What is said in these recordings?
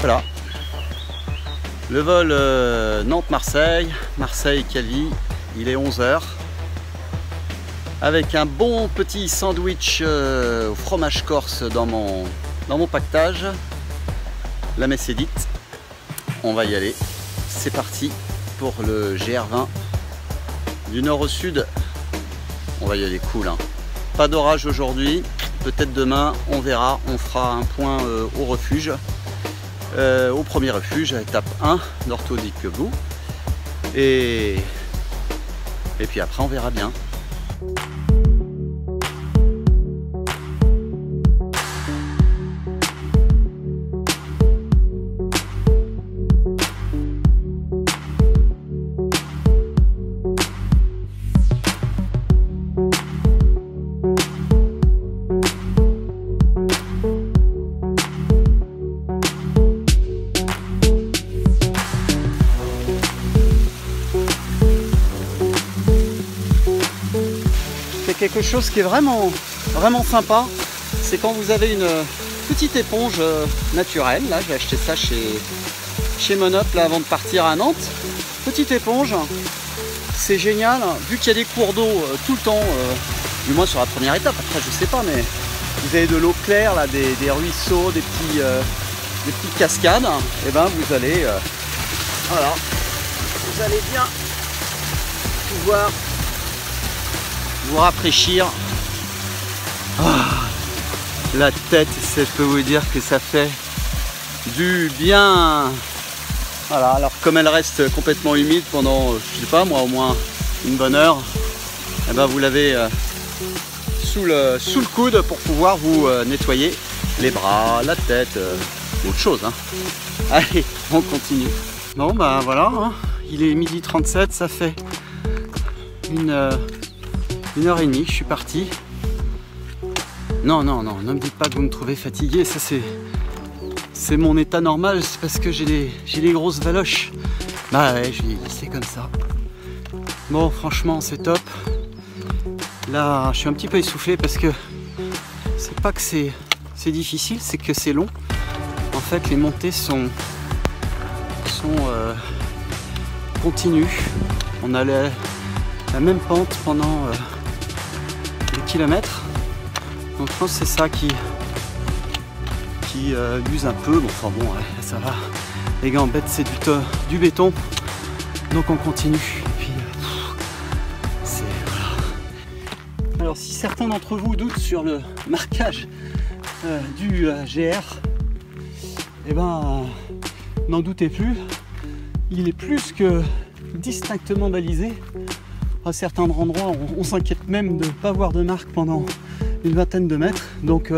voilà. Le vol Nantes-Marseille, Marseille-Calvi, il est 11 h. Avec un bon petit sandwich au fromage corse dans mon pactage. La messe est dite. On va y aller. C'est parti pour le GR20. Du nord au sud, on va y aller cool. Hein. Pas d'orage aujourd'hui. Peut-être demain, on verra. On fera un point au refuge. Au premier refuge, étape 1 d'Ortho-Dick-Blue. Et puis après, on verra bien. Quelque chose qui est vraiment sympa, c'est quand vous avez une petite éponge naturelle. Là, j'ai acheté ça chez Monop là, avant de partir à Nantes. Petite éponge, c'est génial, vu qu'il y a des cours d'eau tout le temps, du moins sur la première étape, après je sais pas, mais vous avez de l'eau claire, là, des ruisseaux, des petites cascades, et ben vous allez, voilà, vous allez bien pouvoir vous rafraîchir. Oh, la tête, je peux vous dire que ça fait du bien. Voilà, alors comme elle reste complètement humide pendant, je sais pas moi, au moins une bonne heure, et ben vous l'avez sous le coude pour pouvoir vous nettoyer les bras, la tête, autre chose. Hein. Allez, on continue. Bon ben voilà, hein, il est 12h37, ça fait une heure et demie, je suis parti. Non, ne me dites pas que vous me trouvez fatigué, ça c'est mon état normal, c'est parce que j'ai les grosses valoches. Bah ouais, c'est comme ça. Bon, franchement, c'est top. Là, je suis un petit peu essoufflé parce que c'est pas que c'est difficile, c'est que c'est long. En fait, les montées sont continues. On a la même pente pendant kilomètres, donc je pense que c'est ça qui use un peu. Bon, enfin bon, ouais, ça va, les gambettes c'est du béton, donc on continue. Et puis voilà. Alors si certains d'entre vous doutent sur le marquage du GR, eh ben n'en doutez plus, il est plus que distinctement balisé. À certains endroits, on s'inquiète même de ne pas voir de marque pendant une vingtaine de mètres. Donc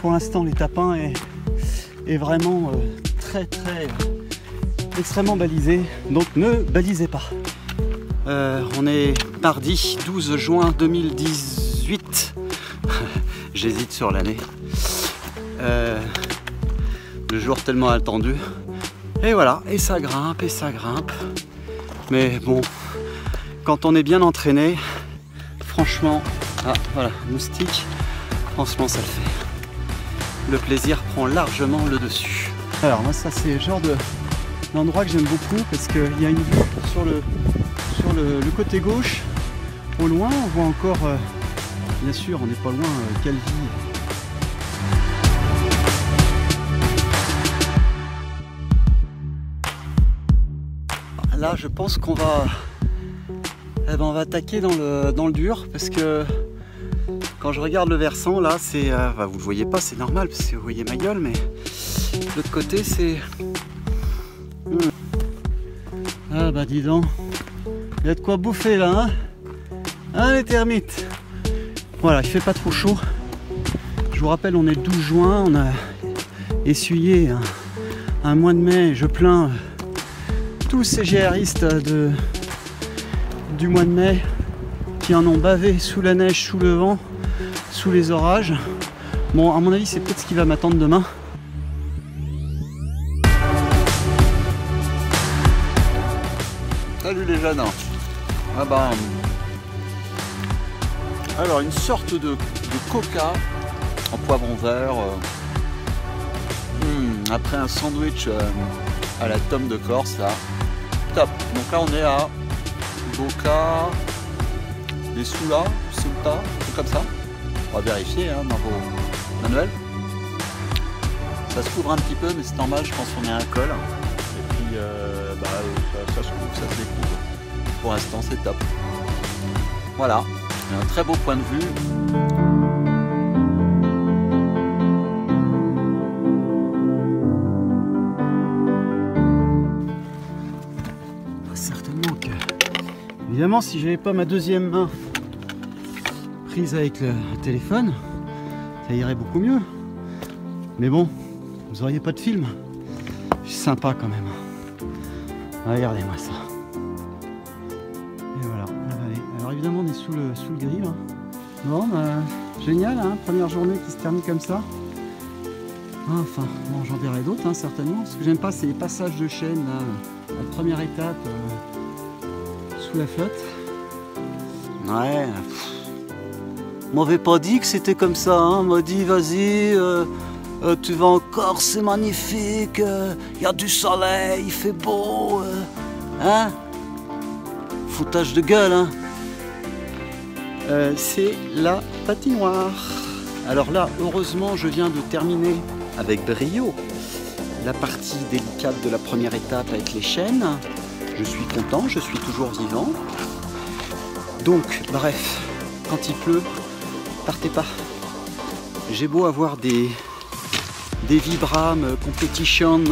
pour l'instant, l'étape 1 est vraiment extrêmement balisé. Donc ne balisez pas. On est mardi 12 juin 2018. J'hésite sur l'année. Le jour tellement attendu. Et voilà, et ça grimpe, Mais bon, quand on est bien entraîné, franchement, ah voilà, moustique, franchement ça le fait. Le plaisir prend largement le dessus. Alors moi ça c'est le genre d'endroit que j'aime beaucoup parce qu'il y a une vue sur le côté gauche. Au loin on voit encore, bien sûr on n'est pas loin, Calvi. Là je pense qu'on va... on va attaquer dans le dur parce que quand je regarde le versant là c'est vous le voyez pas, c'est normal parce que vous voyez ma gueule, mais de l'autre côté c'est ah bah dis donc, il y a de quoi bouffer là, hein, les termites. Voilà, il fait pas trop chaud. Je vous rappelle, on est le 12 juin, on a essuyé un mois de mai. Je plains tous ces GRistes du mois de mai qui en ont bavé sous la neige, sous le vent, sous les orages. Bon, à mon avis, c'est peut-être ce qui va m'attendre demain. Salut les jeunes. Ah bah, alors une sorte de coca en poivron vert. après un sandwich à la tome de Corse, là, top. Donc là, on est à Boca des Sula, Sulta, tout comme ça. On va vérifier hein, dans vos manuels. Ça se couvre un petit peu, mais c'est normal, je pense qu'on est à un col. Et puis, ça se couvre, ça se découvre. Pour l'instant, c'est top. Voilà, un très beau point de vue. Certainement que, évidemment, si j'avais pas ma deuxième main prise avec le téléphone, ça irait beaucoup mieux. Mais bon, vous auriez pas de film. C'est sympa quand même. Regardez-moi ça. Et voilà, la vallée. Alors évidemment, on est sous le grill. Hein. Bon, génial, hein, première journée qui se termine comme ça. Enfin, bon, j'en verrai d'autres, hein, certainement. Ce que j'aime pas, c'est les passages de chaîne, là. La première étape sous la flotte. Ouais. On m'avait pas dit que c'était comme ça, hein. On m'a dit, vas-y, tu vas en Corse, c'est magnifique, y a du soleil, il fait beau, hein. Foutage de gueule, hein. C'est la patinoire. Alors là, heureusement, je viens de terminer avec brio la partie délicate de la première étape avec les chaînes. Je suis content, je suis toujours vivant. Donc, bref, quand il pleut, partez pas. J'ai beau avoir des Vibram Competition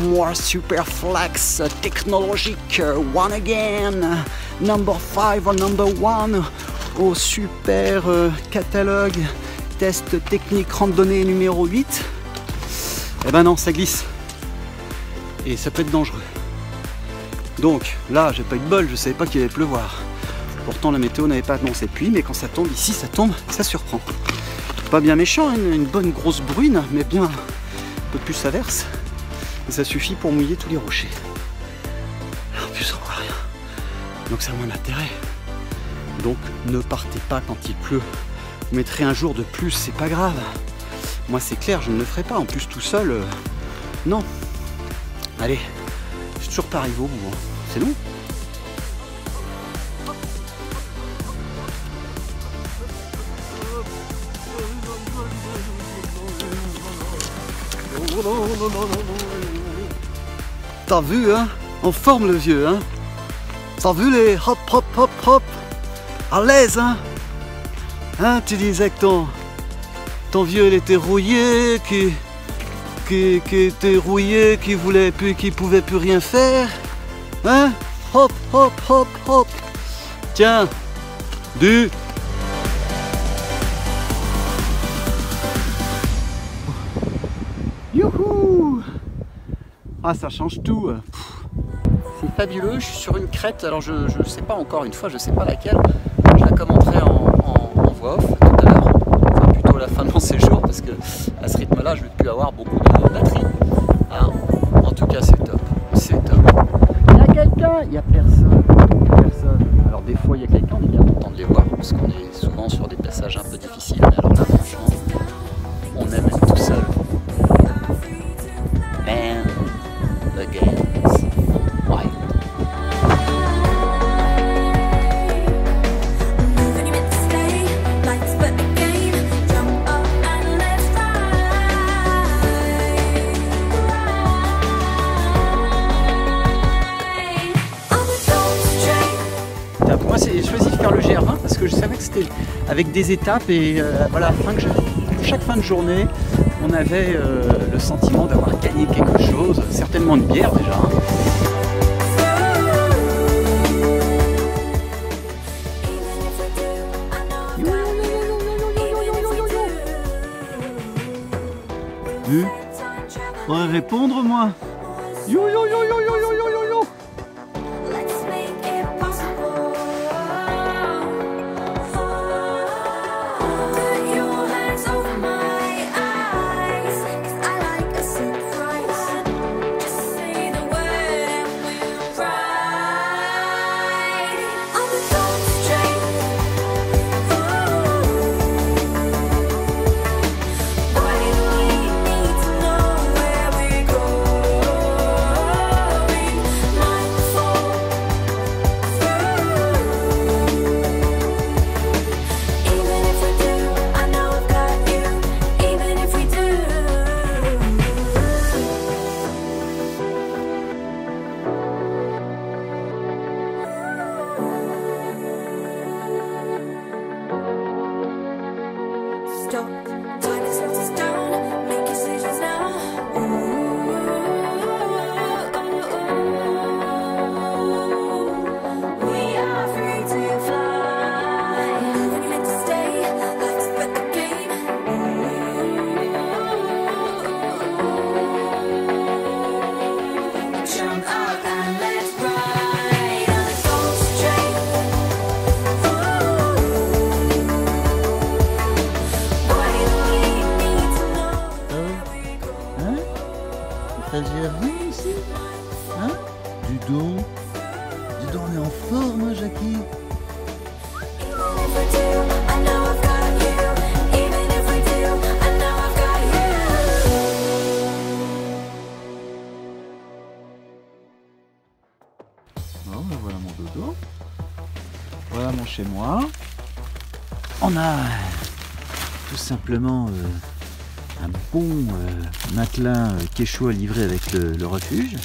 more super flex technologique one again number 5 or number 1 au super catalogue test technique randonnée numéro 8. Eh ben non, ça glisse et ça peut être dangereux. Donc là, j'ai pas eu de bol, je savais pas qu'il allait pleuvoir. Pourtant la météo n'avait pas annoncé de pluie, mais quand ça tombe ici, ça tombe, ça surprend. Pas bien méchant, une bonne grosse bruine, mais bien un peu plus ça verse. Et ça suffit pour mouiller tous les rochers. En plus on voit rien. Donc ça a moins d'intérêt. Donc ne partez pas quand il pleut. Vous mettrez un jour de plus, c'est pas grave. Moi c'est clair, je ne le ferai pas. En plus tout seul, non. Allez, je suis toujours pas arrivé au bout. Hein. C'est nous. T'as vu, hein? En forme le vieux, hein? T'as vu les hop hop hop hop? À l'aise, hein? Hein, tu disais que ton vieux il était rouillé, qui était rouillé, qui voulait plus, qui pouvait plus rien faire. Hein? Hop hop hop hop. Tiens, du. Youhou! Ah, ça change tout. C'est fabuleux. Je suis sur une crête. Alors, je sais pas encore une fois, je sais pas laquelle. Je la commenterai en voix off tout à l'heure. Enfin, plutôt à la fin de mon séjour, parce que à ce rythme-là, je vais plus avoir beaucoup de batterie. Hein, en tout cas, c'est top. C'est top. Il y a quelqu'un? Il y a personne. Personne. Alors, des fois, il y a quelqu'un. On est bien content de les voir, parce qu'on est souvent sur des passages un peu difficiles. Mais alors là, franchement, on aime être tout seul. Man against wild. Moi, j'ai choisi de faire le GR20 parce que je savais que c'était avec des étapes et voilà, chaque fin de journée, on avait le sentiment d'avoir gagné quelque chose, certainement une bière déjà. Hein. Faudrait répondre moi. Yo yo yo yo yo yo yo yo yo. stop. Time is slows us down. Make decisions now. We are free to fly. When you're meant to stay, life's but a game. Jump out and let's ride on a ghost train. Why do we need to know? Hein? Ça gère bien ici? Hein? Du dos? Du dos, on est en forme, hein, Jackie? Even if we do, I know I've got you. Even if we do, I know I've got you. Bon, ben voilà mon dodo. Voilà mon chez moi. On a tout simplement un bon matelas Quechua à livrer avec le refuge.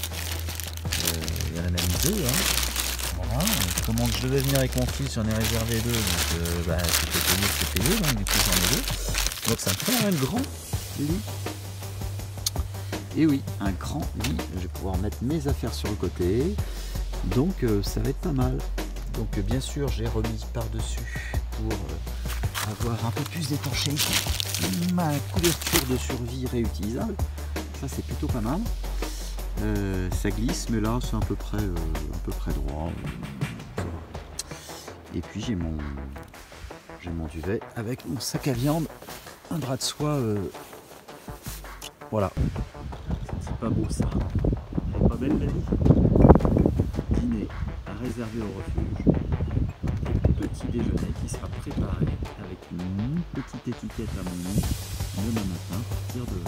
Il y en a même deux. Hein. Voilà. Comment je devais venir avec mon fils, j'en ai réservé deux. Donc c'était payé, donc du coup j'en ai deux. Donc ça me fait un grand lit. Et oui, un grand lit. Je vais pouvoir mettre mes affaires sur le côté. Donc ça va être pas mal. Donc bien sûr j'ai remis par-dessus pour avoir un peu plus d'étanchéité ma couverture de survie réutilisable. Ça c'est plutôt pas mal. Ça glisse mais là c'est à peu près droit. Ça va. Et puis j'ai mon duvet avec mon sac à viande, un drap de soie. Voilà. C'est pas beau ça. Elle est pas belle la vie. Dîner à réserver au refuge. Petit déjeuner qui sera préparé avec une petite étiquette à mon nom demain matin à partir de